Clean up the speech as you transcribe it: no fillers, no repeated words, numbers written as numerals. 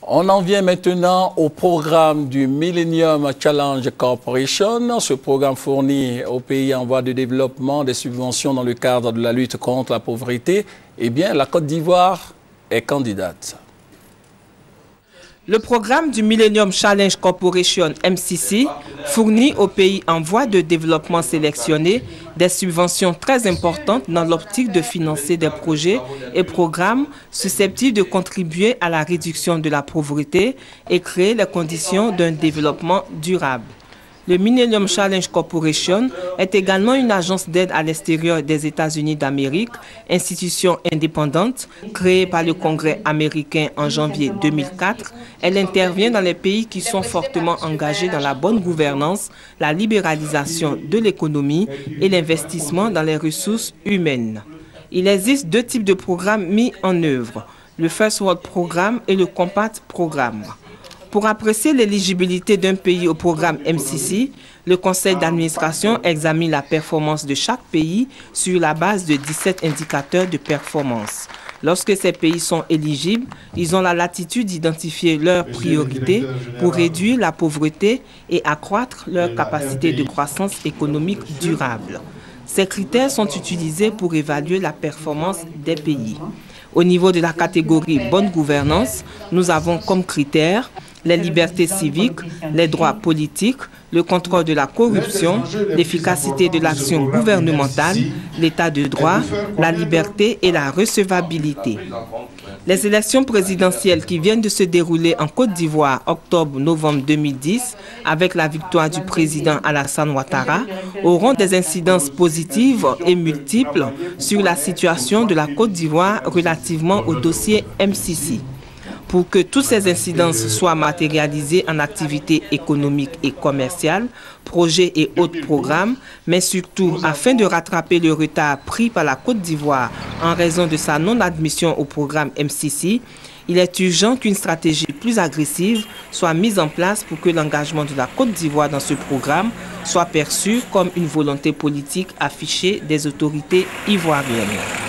On en vient maintenant au programme du Millennium Challenge Corporation. Ce programme fournit aux pays en voie de développement des subventions dans le cadre de la lutte contre la pauvreté. Eh bien, la Côte d'Ivoire est candidate. Le programme du Millennium Challenge Corporation MCC fournit aux pays en voie de développement sélectionnés des subventions très importantes dans l'optique de financer des projets et programmes susceptibles de contribuer à la réduction de la pauvreté et créer les conditions d'un développement durable. Le Millennium Challenge Corporation est également une agence d'aide à l'extérieur des États-Unis d'Amérique, institution indépendante, créée par le Congrès américain en janvier 2004. Elle intervient dans les pays qui sont fortement engagés dans la bonne gouvernance, la libéralisation de l'économie et l'investissement dans les ressources humaines. Il existe deux types de programmes mis en œuvre, le First World Programme et le Compact Programme. Pour apprécier l'éligibilité d'un pays au programme MCC, le conseil d'administration examine la performance de chaque pays sur la base de 17 indicateurs de performance. Lorsque ces pays sont éligibles, ils ont la latitude d'identifier leurs priorités pour réduire la pauvreté et accroître leur capacité de croissance économique durable. Ces critères sont utilisés pour évaluer la performance des pays. Au niveau de la catégorie bonne gouvernance, nous avons comme critères les libertés civiques, les droits politiques, le contrôle de la corruption, l'efficacité de l'action gouvernementale, l'état de droit, la liberté et la recevabilité. Les élections présidentielles qui viennent de se dérouler en Côte d'Ivoire octobre-novembre 2010 avec la victoire du président Alassane Ouattara auront des incidences positives et multiples sur la situation de la Côte d'Ivoire relativement au dossier MCC. Pour que toutes ces incidences soient matérialisées en activités économiques et commerciales, projets et autres programmes, mais surtout afin de rattraper le retard pris par la Côte d'Ivoire en raison de sa non-admission au programme MCC, il est urgent qu'une stratégie plus agressive soit mise en place pour que l'engagement de la Côte d'Ivoire dans ce programme soit perçu comme une volonté politique affichée des autorités ivoiriennes.